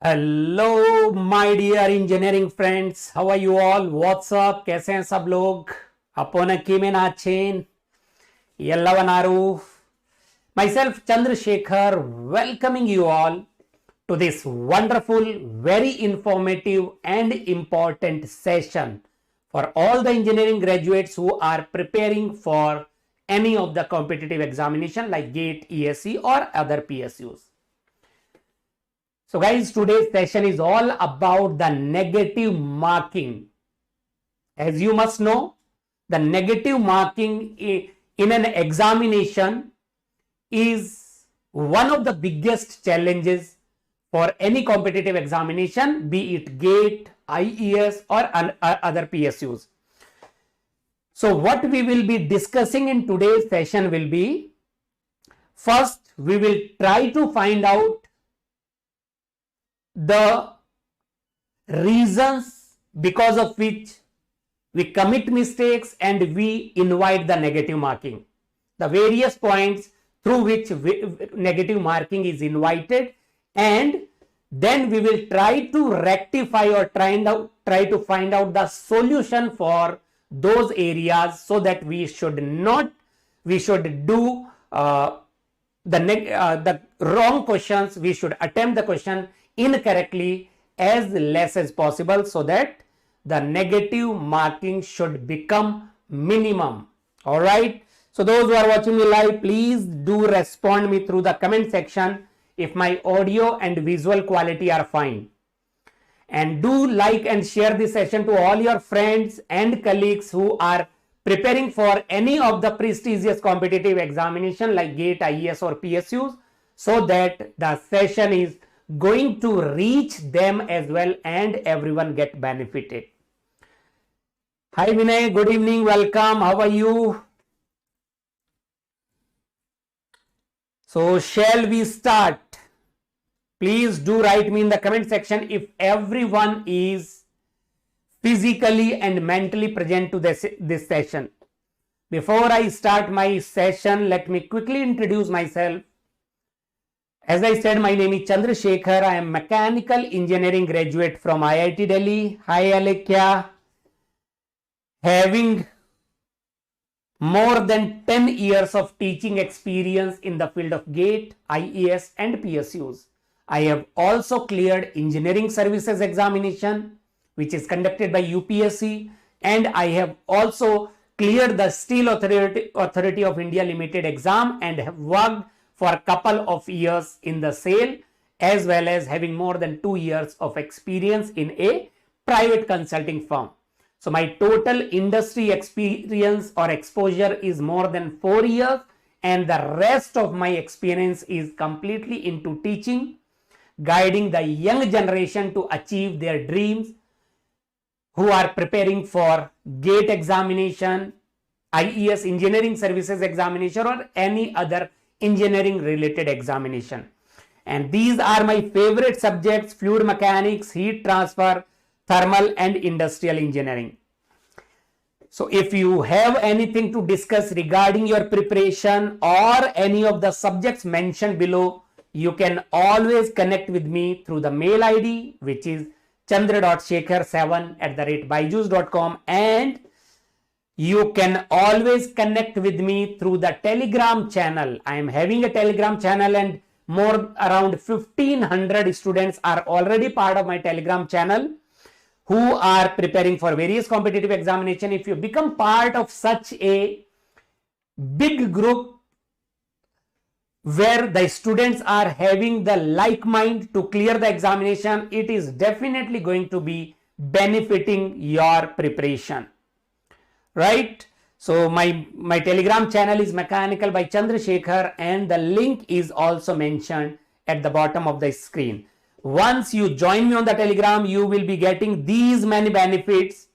Hello my dear engineering friends, how are you all? What's up, कैसे हैं सब लोग? अपन कीमेन आचेन यल्लवनारू myself Chandrasekhar welcoming you all to this wonderful, very informative and important session for all the engineering graduates who are preparing for any of the competitive examination like GATE, ESE or other PSUs. So guys, today's session is all about the negative marking. As you must know, the negative marking in an examination is one of the biggest challenges for any competitive examination, be it GATE, IES or other PSUs. So what we will be discussing in today's session will be, first we will try to find out the reasons because of which we commit mistakes and we invite the negative marking, the various points through which negative marking is invited, and then we will try to rectify or try to find out the solution for those areas, so that we should do the wrong questions. We should attempt the question incorrectly as less as possible, so that the negative marking should become minimum. All right, so those who are watching me live, please do respond me through the comment section if my audio and visual quality are fine, and do like and share this session to all your friends and colleagues who are preparing for any of the prestigious competitive examination like GATE, IES or PSUs, so that the session is going to reach them as well and everyone get benefited. Hi Vinay, good evening, welcome, how are you? So shall we start? Please do write me in the comment section if everyone is physically and mentally present to this session. Before I start my session, let me quickly introduce myself. As I said, my name is Chandrasekhar. I am mechanical engineering graduate from IIT Delhi. Hi Alekia. Having more than 10 years of teaching experience in the field of GATE, IES and PSUs. I have also cleared engineering services examination, which is conducted by UPSC, and I have also cleared the Steel Authority of India Limited exam and have worked for a couple of years in the SAIL, as well as having more than 2 years of experience in a private consulting firm. So my total industry experience or exposure is more than 4 years, and the rest of my experience is completely into teaching, guiding the young generation to achieve their dreams who are preparing for GATE examination, IES engineering services examination or any other engineering related examination. And these are my favorite subjects: fluid mechanics, heat transfer, thermal and industrial engineering. So if you have anything to discuss regarding your preparation or any of the subjects mentioned below, you can always connect with me through the mail ID, which is chandra.shekhar7@byju's.com, and you can always connect with me through the Telegram channel. I am having a Telegram channel and around 1500 students are already part of my Telegram channel who are preparing for various competitive examination. If you become part of such a big group where the students are having the like mind to clear the examination, it is definitely going to be benefiting your preparation. Right? So my Telegram channel is Mechanical by Chandrasekhar, and the link is also mentioned at the bottom of the screen. Once you join me on the Telegram, you will be getting these many benefits: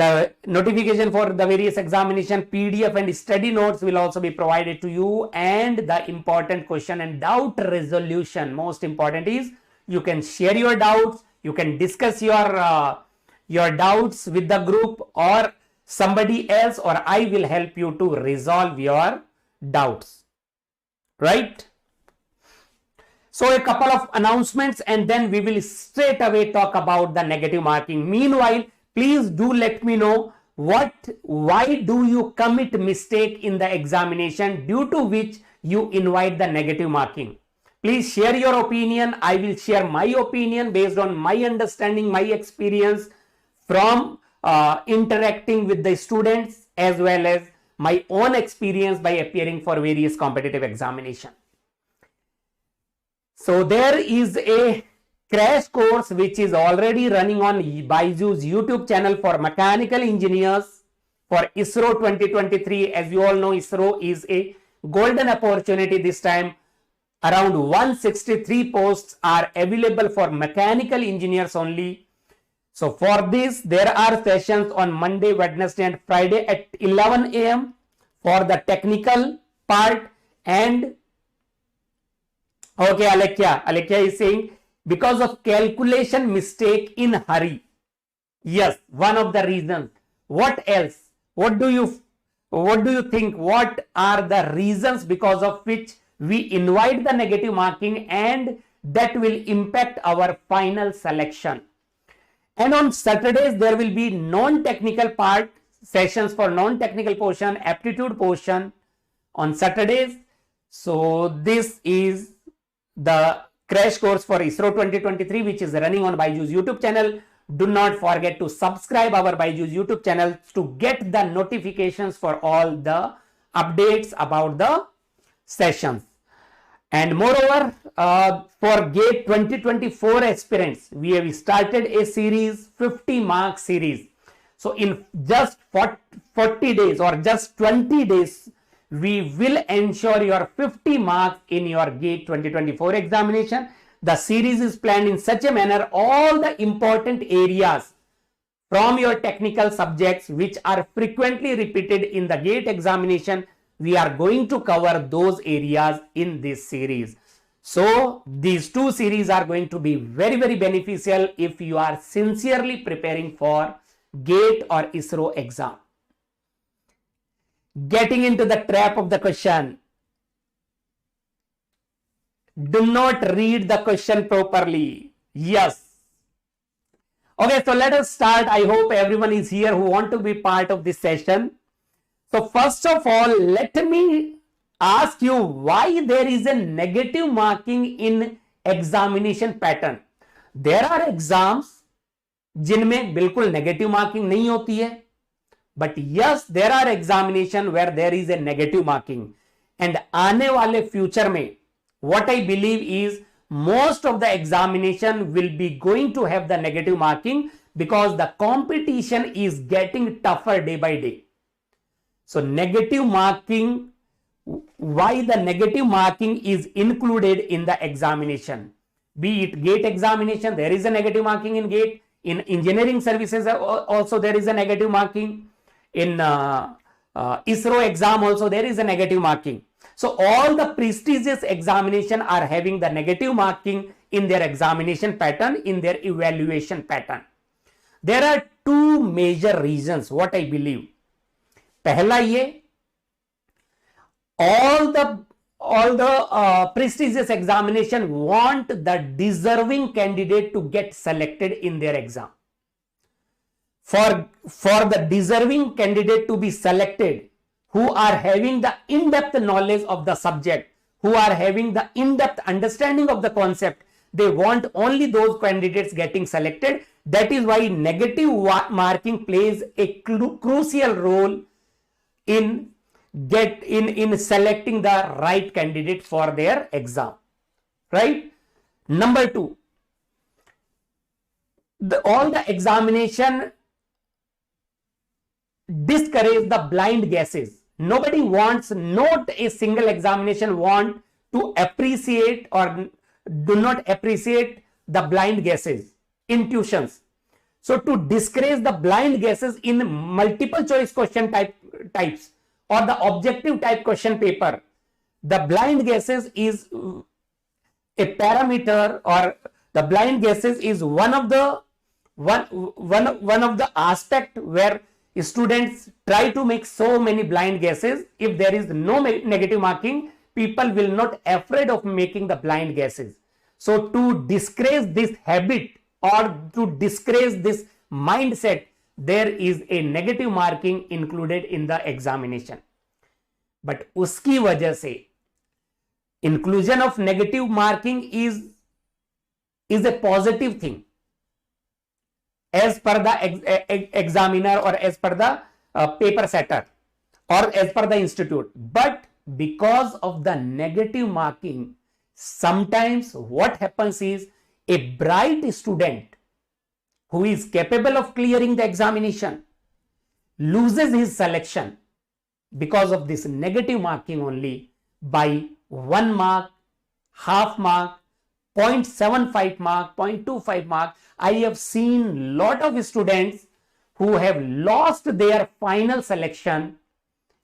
the notification for the various examination, PDF and study notes will also be provided to you, and the important question and doubt resolution. Most important is you can share your doubts, you can discuss your doubts with the group or somebody else, or I will help you to resolve your doubts. Right? So a couple of announcements and then we will straight away talk about the negative marking. Meanwhile, please do let me know why do you commit mistake in the examination due to which you invite the negative marking. Please share your opinion. I will share my opinion based on my understanding, my experience from interacting with the students as well as my own experience by appearing for various competitive examinations. So there is a crash course which is already running on BYJU'S YouTube channel for mechanical engineers for ISRO 2023. As you all know, ISRO is a golden opportunity this time. Around 163 posts are available for mechanical engineers only. So for this, there are sessions on Monday, Wednesday and Friday at 11 a.m. for the technical part. And okay, Alekia is saying, because of calculation mistake in hurry. Yes, one of the reasons. What else? What do you think? What are the reasons because of which we invite the negative marking and that will impact our final selection? And on Saturdays, there will be non-technical part sessions for non-technical portion, aptitude portion on Saturdays. So this is the crash course for ISRO 2023, which is running on BYJU'S YouTube channel. Do not forget to subscribe our BYJU'S YouTube channel to get the notifications for all the updates about the sessions. And moreover, for GATE 2024 aspirants, we have started a series, 50-mark series. So in just 40 days or just 20 days, we will ensure your 50 marks in your GATE 2024 examination. The series is planned in such a manner, all the important areas from your technical subjects which are frequently repeated in the GATE examination, we are going to cover those areas in this series. So these two series are going to be very, very beneficial if you are sincerely preparing for GATE or ISRO exam. Getting into the trap of the question. Do not read the question properly. Yes. Okay, so let us start. I hope everyone is here who want to be part of this session. So first of all, let me ask you why there is a negative marking in examination pattern. There are exams जिनमें बिल्कुल negative marking नहीं होती है. But yes, there are examination where there is a negative marking. And आने वाले future में, what I believe is most of the examination will be going to have the negative marking because the competition is getting tougher day by day. So negative marking, why the negative marking is included in the examination? Be it GATE examination, there is a negative marking in GATE. In engineering services also there is a negative marking. In ISRO exam also there is a negative marking. So all the prestigious examination are having the negative marking in their examination pattern, in their evaluation pattern. There are two major reasons what I believe. पहला ये, all the prestigious examination want the deserving candidate to get selected in their exam. For the deserving candidate to be selected, who are having the in-depth knowledge of the subject, who are having the in-depth understanding of the concept, they want only those candidates getting selected. That is why negative marking plays a crucial role in selecting the right candidate for their exam, right? Number two, all the examination discourage the blind guesses. Nobody wants, not a single examination want to appreciate or do not appreciate the blind guesses, intuitions. So to discourage the blind guesses in multiple choice question types or the objective type question paper, the blind guesses is a parameter, or the blind guesses is one of the aspect where students try to make so many blind guesses. If there is no negative marking, people will not afraid of making the blind guesses. So to disgrace this habit or to disgrace this mindset, there is a negative marking included in the examination. But uski wajah se inclusion of negative marking is a positive thing as per the examiner or as per the paper setter or as per the institute. But because of the negative marking, sometimes what happens is a bright student who is capable of clearing the examination loses his selection because of this negative marking only by 1 mark, half mark, 0.75 mark, 0.25 mark. I have seen lot of students who have lost their final selection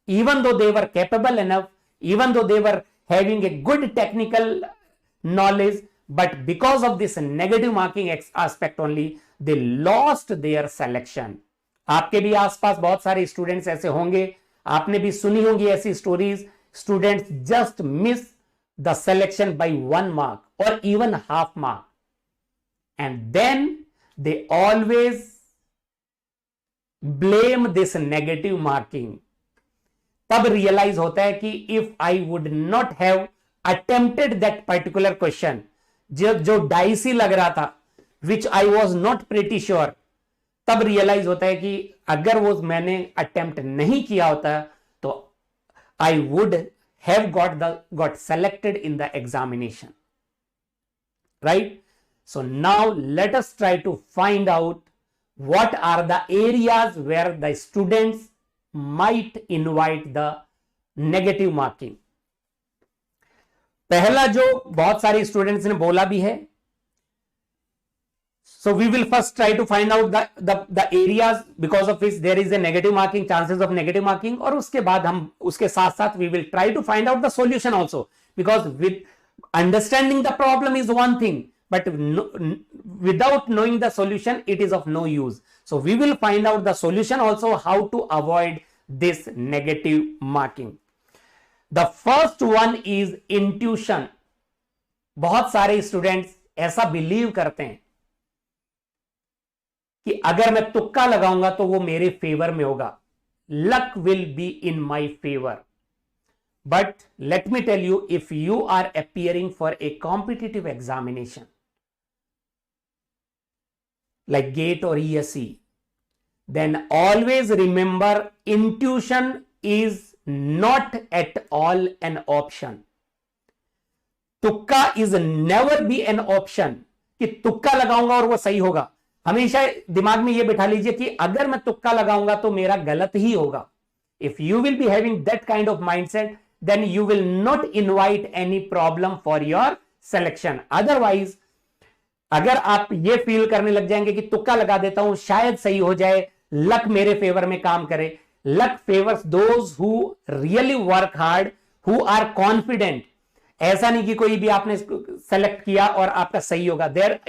even though they were capable enough, even though they were having a good technical knowledge, but because of this negative marking aspect only, they lost their selection. आपके भी आसपास बहुत सारे students ऐसे होंगे, आपने भी सुनी होंगी ऐसी stories, students just miss the selection bye 1 mark or even half mark, and then they always blame this negative marking. तब रियलाइज होता है कि if I would not have attempted that particular question, जो डाइसी लग रहा था, which I was not pretty sure, तब realise होता है कि अगर वो मैंने अटेम्प्ट नहीं किया होता तो I would have got selected in the examination, right? So now let us try to find out what are the areas where the students might invite the negative marking. पहला जो बहुत सारे स्टूडेंट्स ने बोला भी है, so we will first try to find out the areas because of which there is a negative marking, chances of negative marking, और उसके बाद हम उसके साथ साथ we will try to find out the solution also, because with understanding the problem is one thing, but without knowing the solution it is of no use. So we will find out the solution also, how to avoid this negative marking. The first one is intuition. बहुत सारे students ऐसा believe करते हैं कि अगर मैं तुक्का लगाऊंगा तो वो मेरे फेवर में होगा, luck will be in my favor. But let me tell you, if you are appearing for a competitive examination like GATE or ESE, then always remember intuition is not at all an option. तुक्का is never be an option कि तुक्का लगाऊंगा और वो सही होगा. हमेशा दिमाग में ये बिठा लीजिए कि अगर मैं तुक्का लगाऊंगा तो मेरा गलत ही होगा. If you will be having that kind of mindset, then you will not invite any problem for your selection. Otherwise, अगर आप ये फील करने लग जाएंगे कि तुक्का लगा देता हूं शायद सही हो जाए, लक मेरे फेवर में काम करे. Luck favours those who really work hard, who are confident. ऐसा नहीं कि कोई भी आपने सेलेक्ट किया और आपका सही होगा. There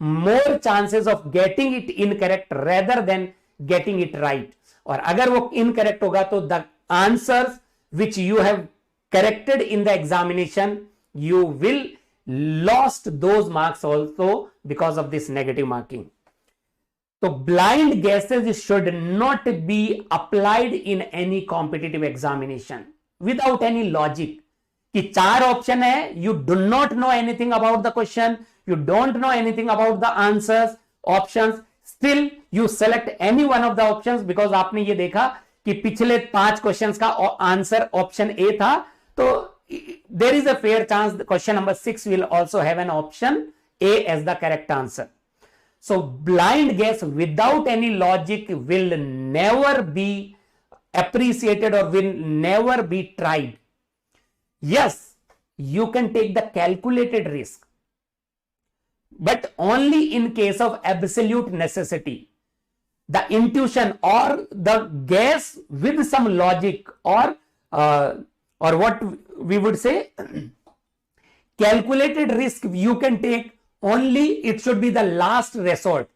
more chances of getting it incorrect rather than getting it right. और अगर वो इनकरेक्ट होगा तो the answers which you have corrected in the examination, you will lost those marks also because of this negative marking. So blind guesses should not be applied in any competitive examination without any logic. कि 4 option है, you do not know anything about the question, you don't know anything about the answers, options, still you select any one of the options because आपने ये देखा कि पिछले 5 questions का answer option A था, तो there is a fair chance the question number 6 will also have an option A as the correct answer. So blind guess without any logic will never be appreciated or will never be tried. Yes, you can take the calculated risk, but only in case of absolute necessity. The intuition or the guess with some logic or what we would say calculated risk you can take only, it should be the last resort.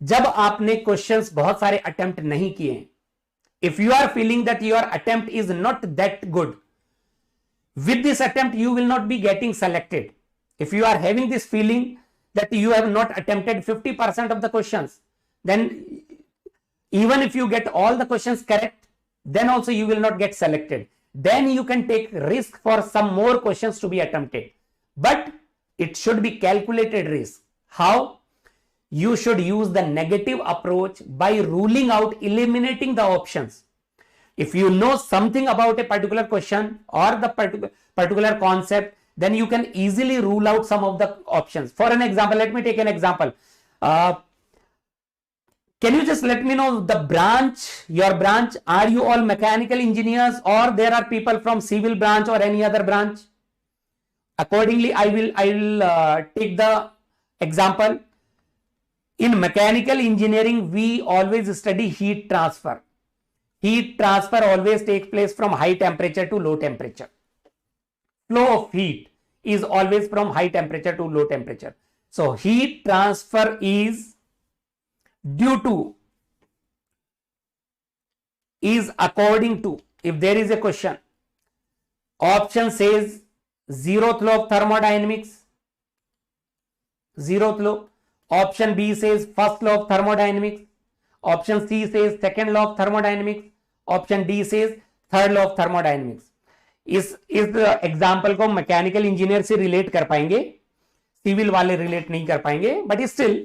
जब आपने questions बहुत सारे attempt नहीं किए, if you are feeling that your attempt is not that good, with this attempt you will not be getting selected. If you are having this feeling that you have not attempted 50% of the questions, then even if you get all the questions correct, then also you will not get selected. Then you can take risk for some more questions to be attempted. But it should be calculated risk. How? You should use the negative approach by ruling out, eliminating the options. If you know something about a particular question or the particular concept, then you can easily rule out some of the options. For an example, let me take an example. Can you just let me know the branch, your branch, are you all mechanical engineers or there are people from civil branch or any other branch? Accordingly, I will take the example. In mechanical engineering, we always study heat transfer. Heat transfer always takes place from high temperature to low temperature. Flow of heat is always from high temperature to low temperature. So heat transfer is due to, is according to, if there is a question, option says zeroth law of thermodynamics, zeroth law. Option B says first law of thermodynamics. Option C says second law of thermodynamics. Option D says third law of thermodynamics. इस example को mechanical engineer से relate कर पाएंगे, civil वाले relate नहीं कर पाएंगे, but still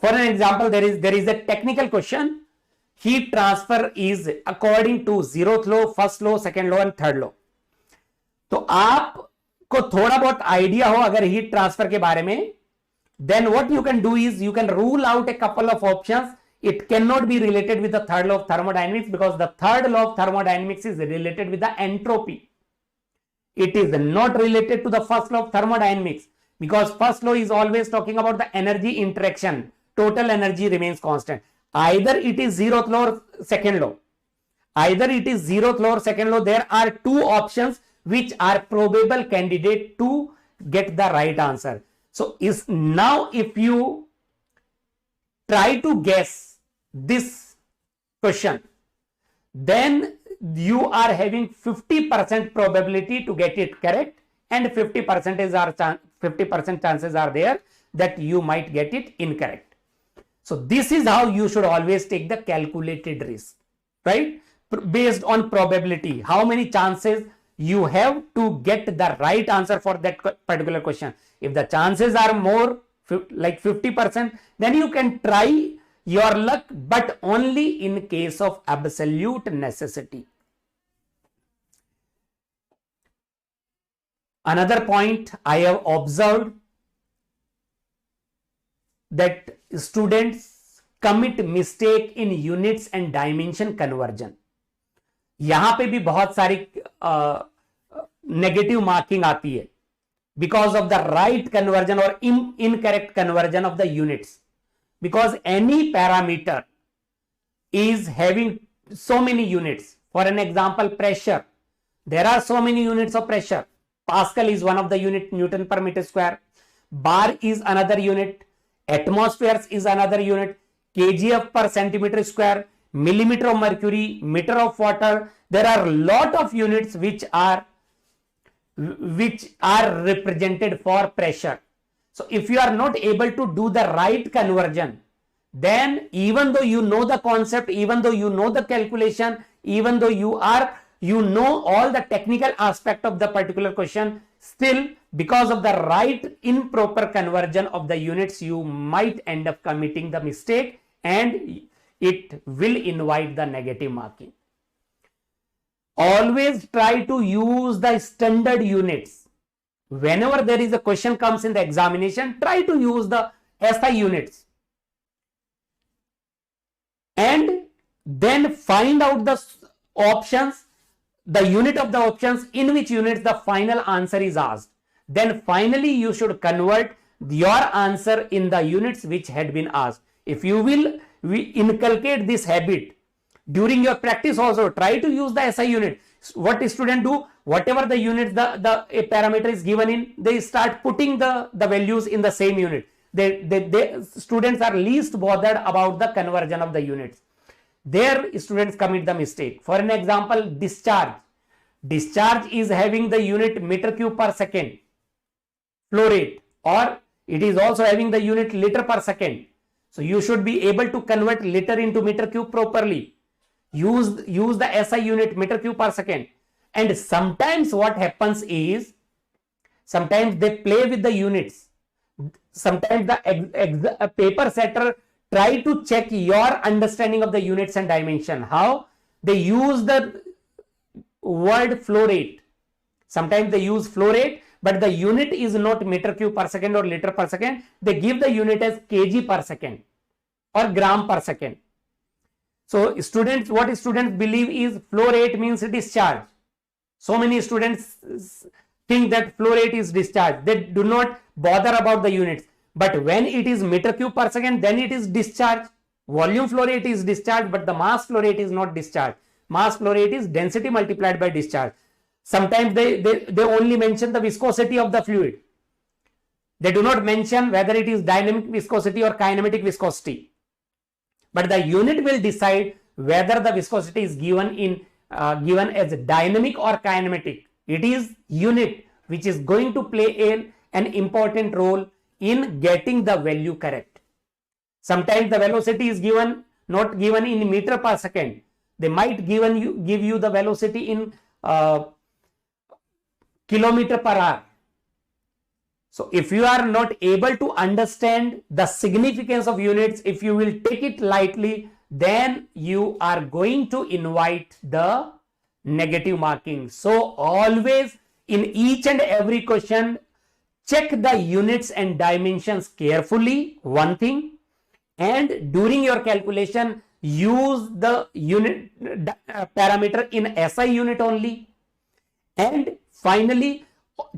for an example there is a technical question. Heat transfer is according to zeroth law, first law, second law and third law. तो आपको थोड़ा बहुत आइडिया हो अगर हीट ट्रांसफर के बारे में, then what you can do is you can rule out a couple of options. It cannot be related with the third law of thermodynamics because the third law of thermodynamics is related with the entropy. It is not related to the first law of thermodynamics because first law is always talking about the energy interaction. Total energy remains constant. Either it is zeroth law or second law. Either it is zeroth law or second law. There are two options which are probable candidate to get the right answer. So is now if you try to guess this question, then you are having 50% probability to get it correct and 50% chances are there that you might get it incorrect. So this is how you should always take the calculated risk, right? Based on probability, how many chances you have to get the right answer for that particular question. If the chances are more, like 50%, then you can try your luck, but only in case of absolute necessity. Another point I have observed that students commit mistake in units and dimension conversion. यहां पे भी बहुत सारी negative marking आती है because of the right conversion or incorrect conversion of the units, because any parameter is having so many units. For an example, pressure, there are so many units of pressure. Pascal is one of the unit, Newton per meter square. Bar is another unit, atmospheres is another unit, kgf per centimeter square, millimeter of mercury, meter of water. There are a lot of units which are represented for pressure. So if you are not able to do the right conversion, then even though you know the concept, even though you know the calculation, even though you know all the technical aspect of the particular question, still because of the right improper conversion of the units, you might end up committing the mistake and it will invite the negative marking. Always try to use the standard units. Whenever there is a question comes in the examination, try to use the SI units. And then find out the options, the unit of the options, in which units the final answer is asked. Then finally you should convert your answer in the units which had been asked. If you will inculcate this habit during your practice also, try to use the SI unit. What students do, whatever the unit a parameter is given in, they start putting the values in the same unit. Students are least bothered about the conversion of the units. There students commit the mistake. For an example, discharge. Discharge is having the unit meter cube per second. flow rate, or it is also having the unit liter per second. So you should be able to convert liter into meter cube properly. Use the SI unit, meter cube per second. And sometimes what happens is, sometimes they play with the units. Sometimes the paper setter try to check your understanding of the units and dimension. How? They use the word flow rate. Sometimes they use flow rate, but the unit is not meter cube per second or liter per second. They give the unit as kg per second or gram per second. So students, what students believe is flow rate means discharge. So many students think that flow rate is discharge. They do not bother about the units. But when it is meter cube per second, then it is discharge. Volume flow rate is discharge, but the mass flow rate is not discharge. Mass flow rate is density multiplied by discharge. Sometimes they only mention the viscosity of the fluid. They do not mention whether it is dynamic viscosity or kinematic viscosity. But the unit will decide whether the viscosity is given as dynamic or kinematic. It is unit which is going to play an important role in getting the value correct. Sometimes the velocity is not given in meter per second. They might give you the velocity in kilometer per hour. So if you are not able to understand the significance of units, if you will take it lightly, then you are going to invite the negative marking. So always in each and every question, check the units and dimensions carefully, one thing, and during your calculation, use the unit parameter in SI unit only. And finally,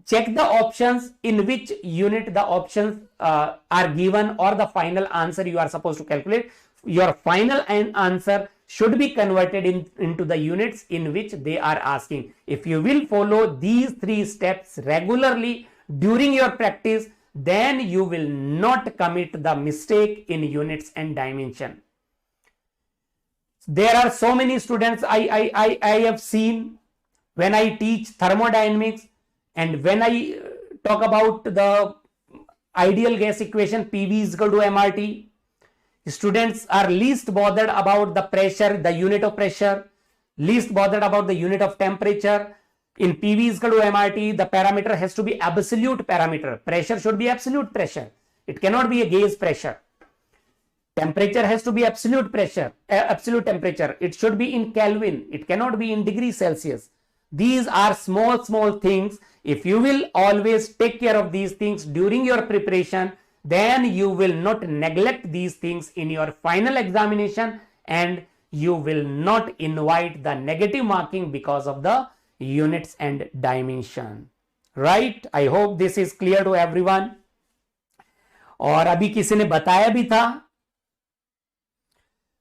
check the options in which unit the options are given, or the final answer you are supposed to calculate. Your final answer should be converted into the units in which they are asking. If you will follow these 3 steps regularly during your practice, then you will not commit the mistake in units and dimension. There are so many students I have seen when I teach thermodynamics, and when I talk about the ideal gas equation PV is equal to MRT, students are least bothered about the pressure, the unit of pressure, least bothered about the unit of temperature. In PV is equal to MRT, the parameter has to be absolute parameter. Pressure should be absolute pressure. It cannot be a gauge pressure. Temperature has to be absolute pressure, absolute temperature. It should be in Kelvin. It cannot be in degrees Celsius. These are small things. If you will always take care of these things during your preparation, then you will not neglect these things in your final examination, and you will not invite the negative marking because of the units and dimension. Right? I hope this is clear to everyone. और अभी किसी ने बताया भी था,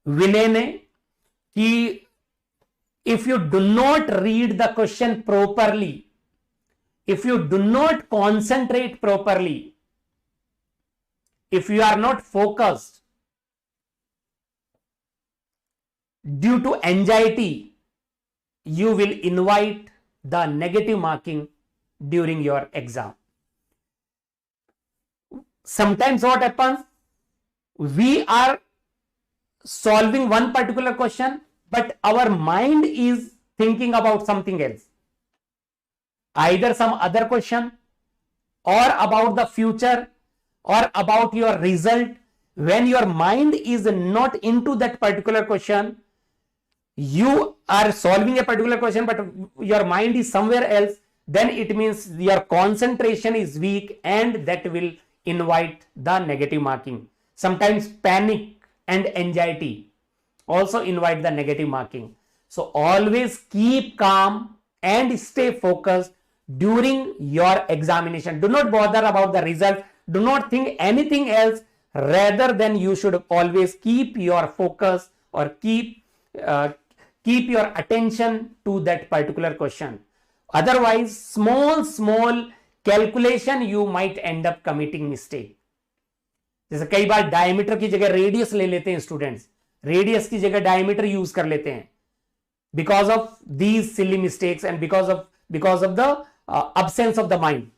विनय ने, कि if you do not read the question properly, if you do not concentrate properly, if you are not focused due to anxiety, you will invite the negative marking during your exam. Sometimes what happens, we are solving one particular question, but our mind is thinking about something else, either some other question, or about the future, or about your result. When your mind is not into that particular question, you are solving a particular question, but your mind is somewhere else, then it means your concentration is weak, and that will invite the negative marking. Sometimes panic and anxiety also invite the negative marking. So always keep calm and stay focused during your examination. Do not bother about the result. Do not think anything else. Rather than you should always keep your focus, or keep your attention to that particular question. Otherwise, small calculation you might end up committing mistake. जैसे कई बार diameter की जगह radius ले लेते हैं students, radius की जगह diameter use कर लेते हैं, because of these silly mistakes and because of the absence of the mind.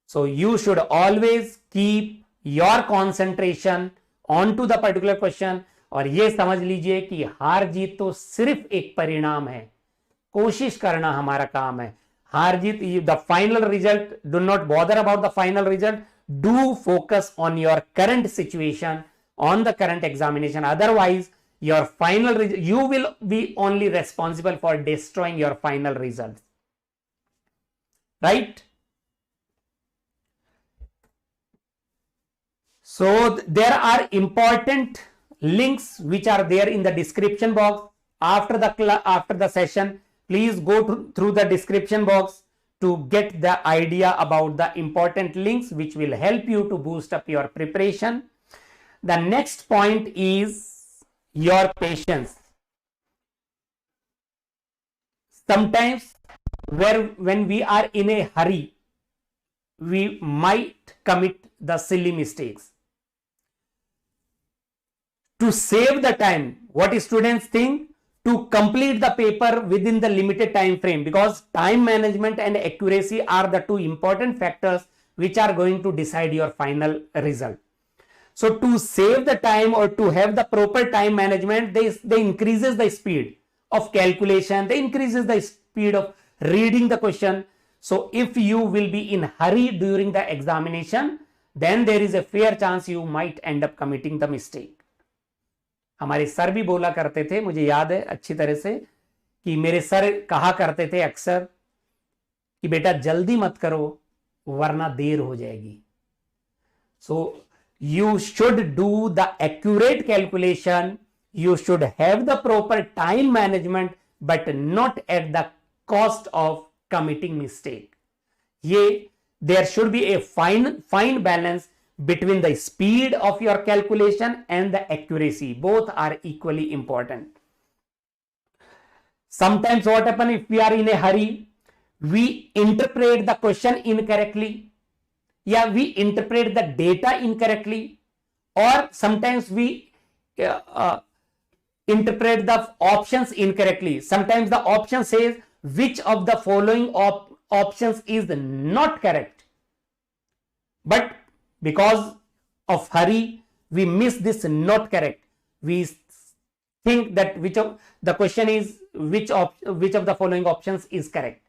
So you should always keep your concentration onto the particular question. और ये समझ लीजिए कि हार जीत तो सिर्फ एक परिणाम है, कोशिश करना हमारा काम है. हार जीत, the final result, do not bother about the final result. Do focus on your current situation, on the current examination. Otherwise, your final you will be only responsible for destroying your final results. Right? So there are important links which are there in the description box. After the session, please go through the description box to get the idea about the important links which will help you to boost up your preparation. The next point is your patience. Sometimes when we are in a hurry, we might commit the silly mistakes. To save the time, what students think? To complete the paper within the limited time frame, because time management and accuracy are the two important factors which are going to decide your final result. So to save the time or to have the proper time management, they increases the speed of calculation, they increases the speed of reading the question. So if you will be in hurry during the examination, then there is a fair chance you might end up committing the mistake. हमारे sir भी बोला करते थे, मुझे याद है अच्छी तरह से, कि मेरे सर कहा करते थे अक्सर कि बेटा जल्दी मत करो वरना देर हो जाएगी. So you should do the accurate calculation, you should have the proper time management, but not at the cost of committing mistake. There should be a fine balance between the speed of your calculation and the accuracy. Both are equally important. Sometimes what happens, if we are in a hurry, we interpret the question incorrectly. Yeah, we interpret the data incorrectly, or sometimes we interpret the options incorrectly. Sometimes the option says which of the following options is not correct, but because of hurry we miss this not correct. We think that which of the question is which of the following options is correct.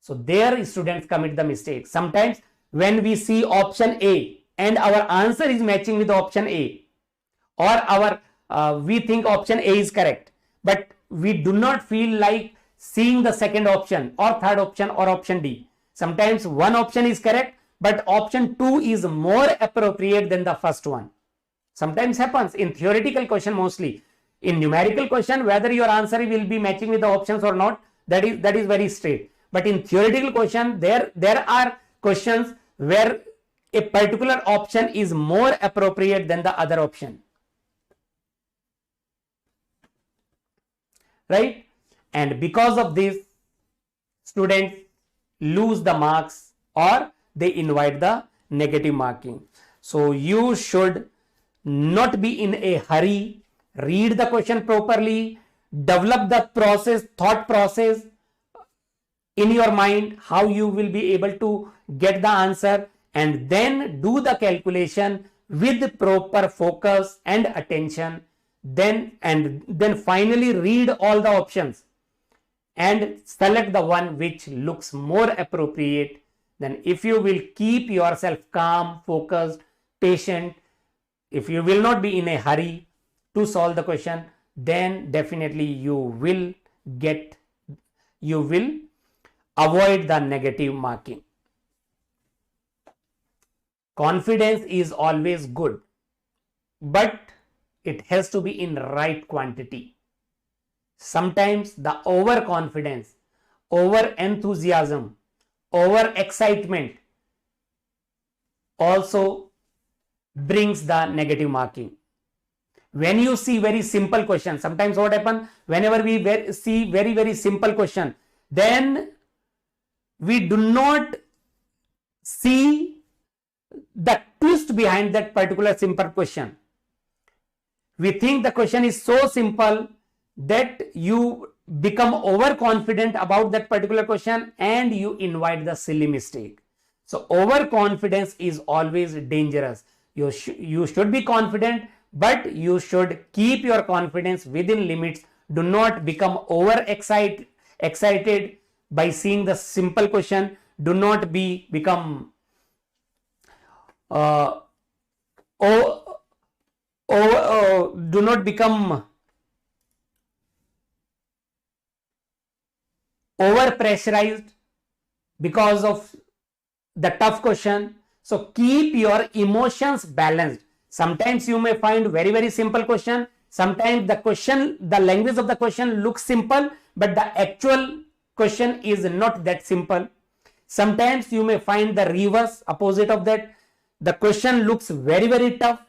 So there students commit the mistake. Sometimes when we see option A and our answer is matching with option A, or we think option A is correct, but we do not feel like seeing the second option or third option or option D. Sometimes one option is correct, but option 2 is more appropriate than the first one. Sometimes happens in theoretical question mostly. In numerical question, whether your answer will be matching with the options or not, that is very straight. But in theoretical question, there are questions where a particular option is more appropriate than the other option. Right? And because of this, students lose the marks or they invite the negative marking. So you should not be in a hurry. Read the question properly, develop the thought process in your mind, how you will be able to get the answer, and then do the calculation with proper focus and attention. Then finally read all the options and select the one which looks more appropriate. Then if you will keep yourself calm, focused, patient, if you will not be in a hurry to solve the question, then definitely you will avoid the negative marking. Confidence is always good, but it has to be in right quantity. Sometimes the overconfidence, over enthusiasm, over excitement also brings the negative marking. When you see very simple question, sometimes what happens, whenever we see very simple question, then we do not see the twist behind that particular simple question. We think the question is so simple that you become overconfident about that particular question and you invite the silly mistake. So overconfidence is always dangerous. You should be confident, but you should keep your confidence within limits. Do not become excited by seeing the simple question. Do not become do not become over pressurized because of the tough question. So keep your emotions balanced. Sometimes you may find very simple question. Sometimes the language of the question looks simple, but the actual question is not that simple. Sometimes you may find the reverse, opposite of that. The question looks very tough,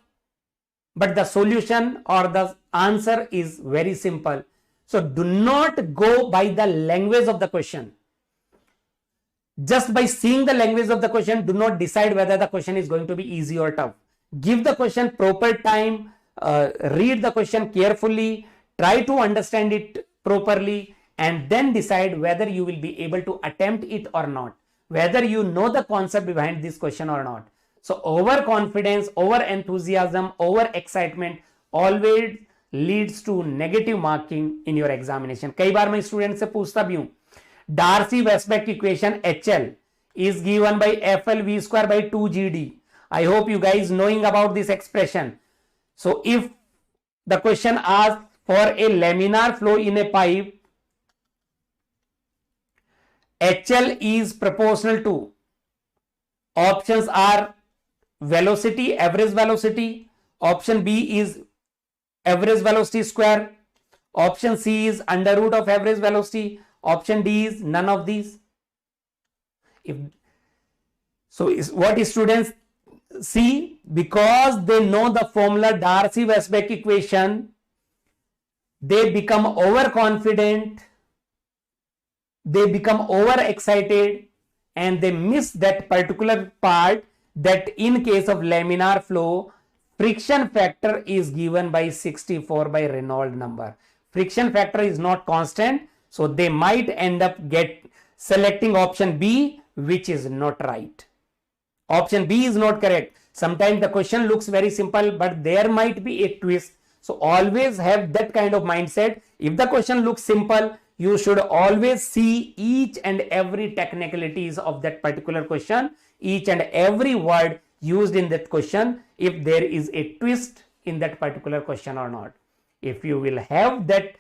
but the solution or the answer is very simple. So do not go by the language of the question. Just by seeing the language of the question, do not decide whether the question is going to be easy or tough. Give the question proper time, read the question carefully, try to understand it properly, and then decide whether you will be able to attempt it or not, whether you know the concept behind this question or not. So overconfidence, over enthusiasm, over excitement always leads to negative marking in your examination. कई बार मैं student से पूछता भी हूं, Darcy-Weisbach equation HL is given by FL V square by 2GD. I hope you guys knowing about this expression. So if the question asks for a laminar flow in a pipe, HL is proportional to, options are velocity, average velocity, option B is average velocity square, option C is under root of average velocity, option D is none of these. What students see, because they know the formula Darcy-Weisbach equation, they become overconfident, they become overexcited, and they miss that particular part that in case of laminar flow, friction factor is given by 64 by Reynolds number. Friction factor is not constant, so they might end up selecting option B, which is not right. Option B is not correct. Sometimes the question looks very simple, but there might be a twist. So always have that kind of mindset. If the question looks simple, you should always see each and every technicalities of that particular question, each and every word used in that question, if there is a twist in that particular question or not. If you will have that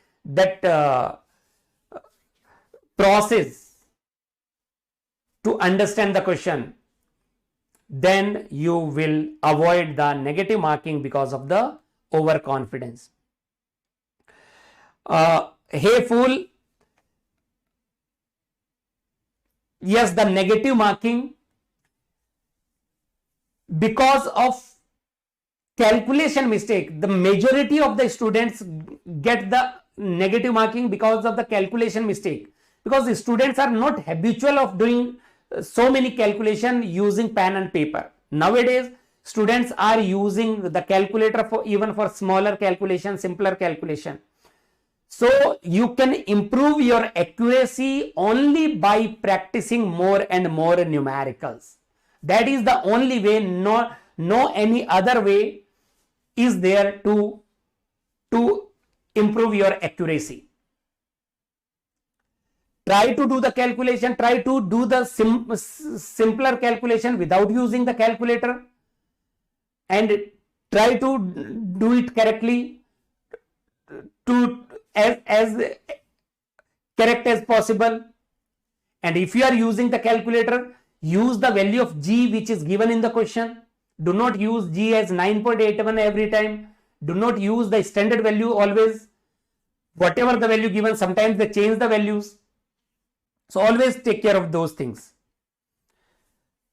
process to understand the question, then you will avoid the negative marking because of the overconfidence. Hey fool, yes, the negative marking because of calculation mistake. The majority of the students get the negative marking because of the calculation mistake, because the students are not habitual of doing so many calculation using pen and paper. Nowadays students are using the calculator for even for smaller calculation, simpler calculation. So you can improve your accuracy only by practicing more and more numericals. That is the only way. No any other way is there to improve your accuracy. Try to do the calculation, try to do the simpler calculation without using the calculator, and try to do it correctly, to as correct as possible. And if you are using the calculator, use the value of G which is given in the question. Do not use G as 9.81 every time. Do not use the standard value always. Whatever the value given, sometimes they change the values. So always take care of those things.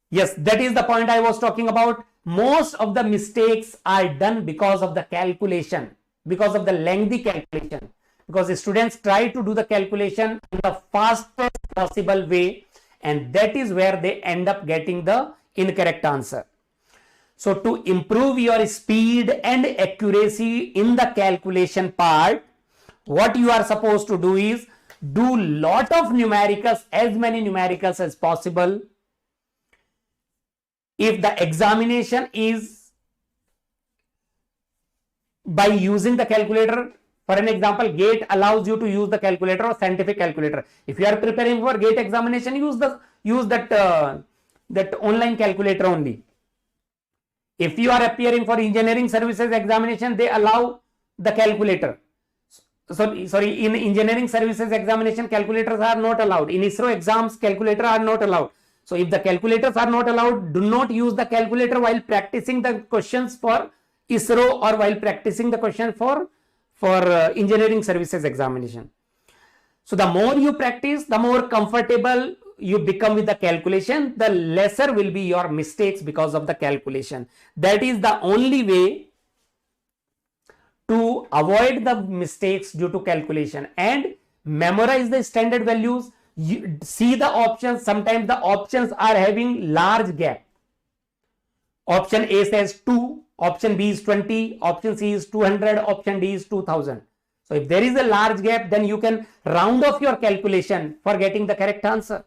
Yes, that is the point I was talking about. Most of the mistakes are done because of the calculation, because of the lengthy calculation, because the students try to do the calculation in the fastest possible way, and that is where they end up getting the incorrect answer. So to improve your speed and accuracy in the calculation part, what you are supposed to do is do lot of numericals, as many numericals as possible. if the examination is by using the calculator, for an example, GATE allows you to use the calculator or scientific calculator. If you are preparing for GATE examination, use that online calculator only. If you are appearing for engineering services examination, they allow the calculator. Sorry, in engineering services examination, calculators are not allowed. In ISRO exams, calculator are not allowed. So if the calculators are not allowed, do not use the calculator while practicing the questions for ISRO or while practicing the question for engineering services examination. So the more you practice, the more comfortable you become with the calculation, the lesser will be your mistakes because of the calculation. That is the only way to avoid the mistakes due to calculation. And memorize the standard values. You see the options. Sometimes the options are having large gap. Option A says 2, option B is 20, option C is 200, option D is 2000. So if there is a large gap, then you can round off your calculation for getting the correct answer.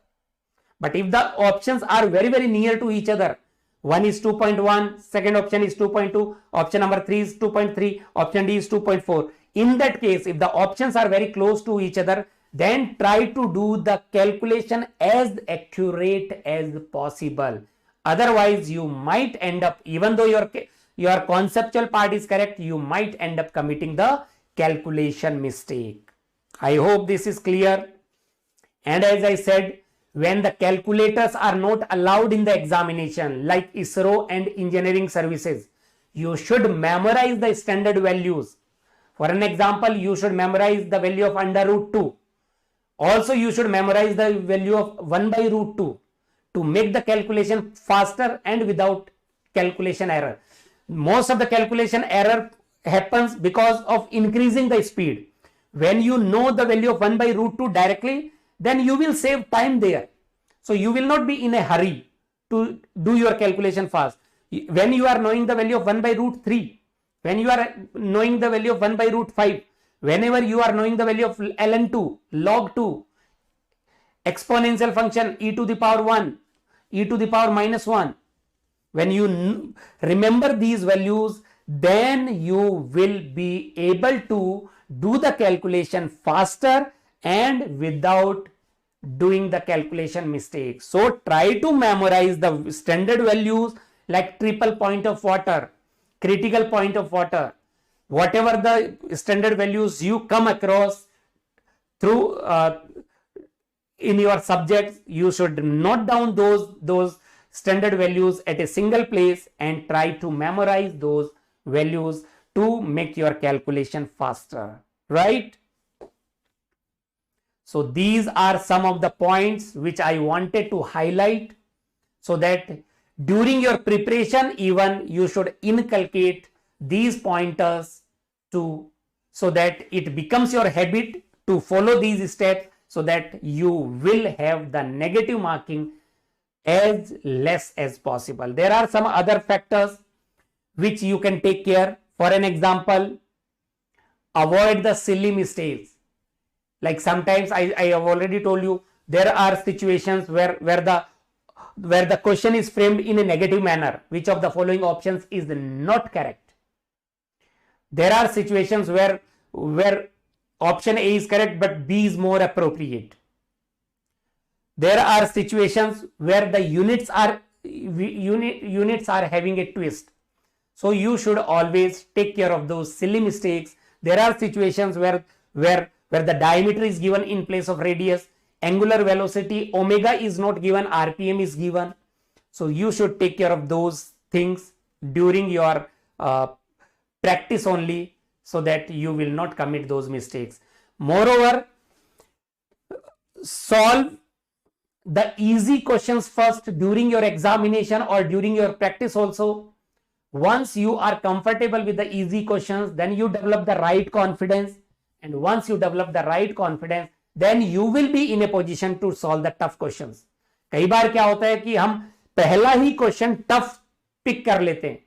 But if the options are very, very near to each other, one is 2.1, second option is 2.2, option number 3 is 2.3, option D is 2.4. In that case, if the options are very close to each other, then try to do the calculation as accurate as possible. Otherwise, you might end up, even though your conceptual part is correct, you might end up committing the calculation mistake. I hope this is clear. And as I said, when the calculators are not allowed in the examination, like ISRO and engineering services, you should memorize the standard values. For an example, you should memorize the value of under root 2. Also, you should memorize the value of 1 by root 2 to make the calculation faster and without calculation error. Most of the calculation error happens because of increasing the speed. When you know the value of 1 by root 2 directly, then you will save time there. So you will not be in a hurry to do your calculation fast. When you are knowing the value of 1 by root 3, when you are knowing the value of 1 by root 5, whenever you are knowing the value of ln2, log 2, exponential function e to the power 1, e to the power minus 1, when you remember these values, then you will be able to do the calculation faster and without doing the calculation mistakes. So try to memorize the standard values like triple point of water, critical point of water, whatever the standard values you come across through in your subjects, you should note down those standard values at a single place and try to memorize those values to make your calculation faster, right? So these are some of the points which I wanted to highlight, so that during your preparation even you should inculcate these pointers so that it becomes your habit to follow these steps, so that you will have the negative marking as less as possible. There are some other factors which you can take care. For an example, avoid the silly mistakes. Like sometimes I have already told you, there are situations where the question is framed in a negative manner. Which of the following options is not correct? There are situations where option A is correct but B is more appropriate. There are situations where the units are having a twist. So you should always take care of those silly mistakes. There are situations where the diameter is given in place of radius, angular velocity, omega is not given, RPM is given. So you should take care of those things during your practice only, so that you will not commit those mistakes. Moreover, solve the easy questions first during your examination or during your practice also. Once you are comfortable with the easy questions, then you develop the right confidence. And once you develop the right confidence, then you will be in a position to solve the tough questions. कई बार क्या होता है कि हम पहला ही question tough pick कर लेते हैं,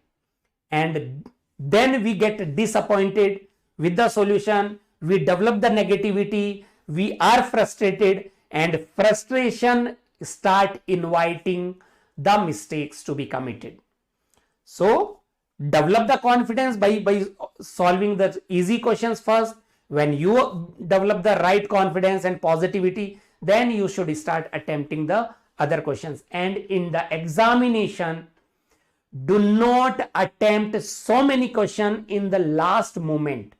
and then we get disappointed with the solution, we develop the negativity, we are frustrated, and frustration start inviting the mistakes to be committed. So develop the confidence by solving the easy questions first. When you develop the right confidence and positivity, then you should start attempting the other questions. And in the examination, do not attempt so many questions in the last moment.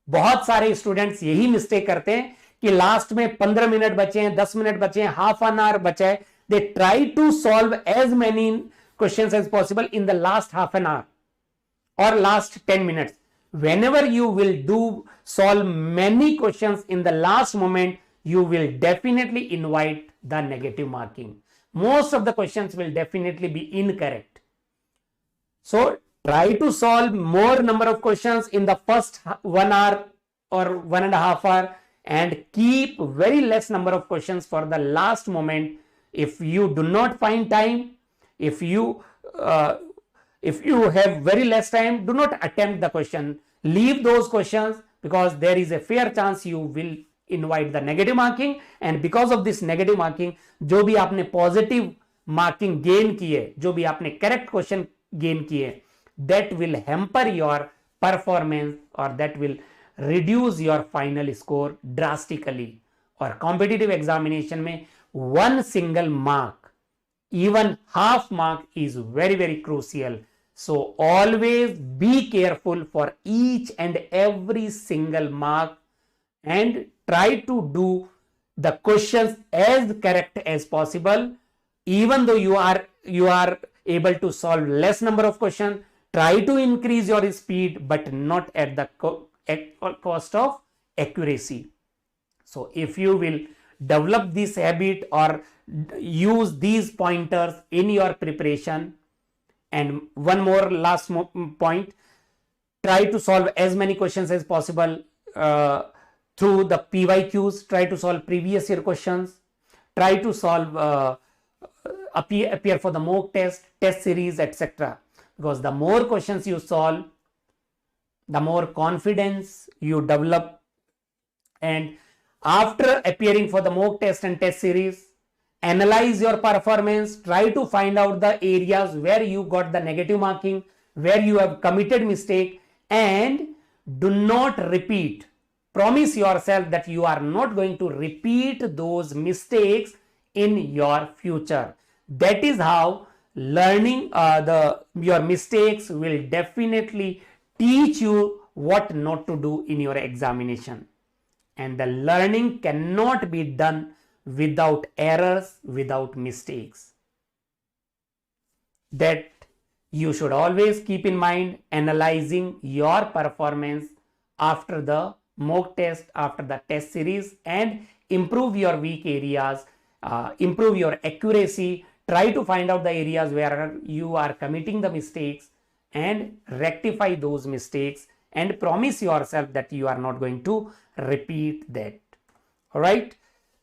बहुत सारे students यही mistake करते हैं कि last में 15 minute बचे हैं, 10 minute बचे हैं, हाफ एन आवर बचा है. They try to solve as many questions as possible in the last half an hour or last 10 minutes. Whenever you will solve many questions in the last moment, you will definitely invite the negative marking. Most of the questions will definitely be incorrect. So try to solve more number of questions in the first 1 hour or 1.5 hours, and keep very less number of questions for the last moment. If you do not find time, if you have very less time, do not attempt the question. Leave those questions, because there is a fair chance you will invite the negative marking. And because of this negative marking, जो भी आपने positive marking gain किए, जो भी आपने correct question gain किए, that will hamper your performance, or that will reduce your final score drastically. और competitive examination में one single mark, even half mark, is very, very crucial. So always be careful for each and every single mark, and try to do the questions as correct as possible. Even though you are able to solve less number of questions, try to increase your speed, but not at the cost of accuracy. So if you will develop this habit or use these pointers in your preparation. And one more last point, try to solve as many questions as possible through the PYQs. Try to solve previous year questions. Try to solve appear for the mock test series, etc. Because the more questions you solve, the more confidence you develop. And after appearing for the mock test and test series, analyze your performance. Try to find out the areas where you got the negative marking, where you have committed mistake, and do not repeat. Promise yourself that you are not going to repeat those mistakes in your future. That is how learning your mistakes will definitely teach you what not to do in your examination. And the learning cannot be done without errors, without mistakes. That you should always keep in mind, analyzing your performance after the mock test, after the test series, and improve your weak areas, improve your accuracy. Try to find out the areas where you are committing the mistakes and rectify those mistakes, and promise yourself that you are not going to repeat that. All right.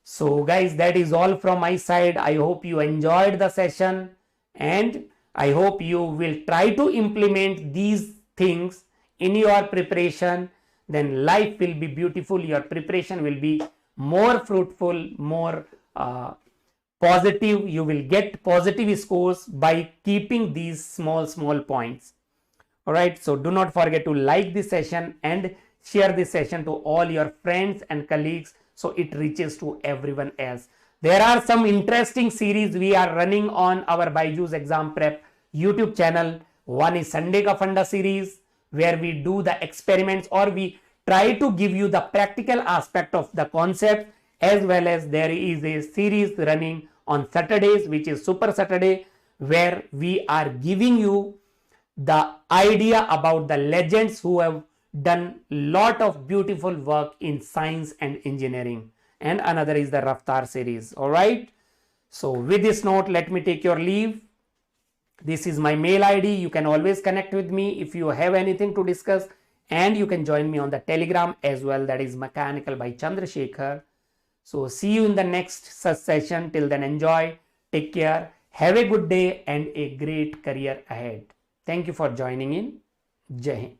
So guys, that is all from my side. I hope you enjoyed the session, and I hope you will try to implement these things in your preparation. Then life will be beautiful. Your preparation will be more fruitful, more positive. You will get positive scores by keeping these small points. All right. So do not forget to like this session and share this session to all your friends and colleagues, so it reaches to everyone else. There are some interesting series we are running on our BYJU'S exam prep YouTube channel. One is Sunday Ka Funda series, where we do the experiments, or we try to give you the practical aspect of the concept, as well as there is a series running on Saturdays, which is Super Saturday, where we are giving you the idea about the legends who have done lot of beautiful work in science and engineering. And another is the Raftar series. All right. So with this note, let me take your leave. This is my mail ID. You can always connect with me if you have anything to discuss, and you can join me on the Telegram as well. That is Mechanical by Chandrasekhar. So see you in the next session. Till then, enjoy, take care, have a good day, and a great career ahead. Thank you for joining in. Jai Hind.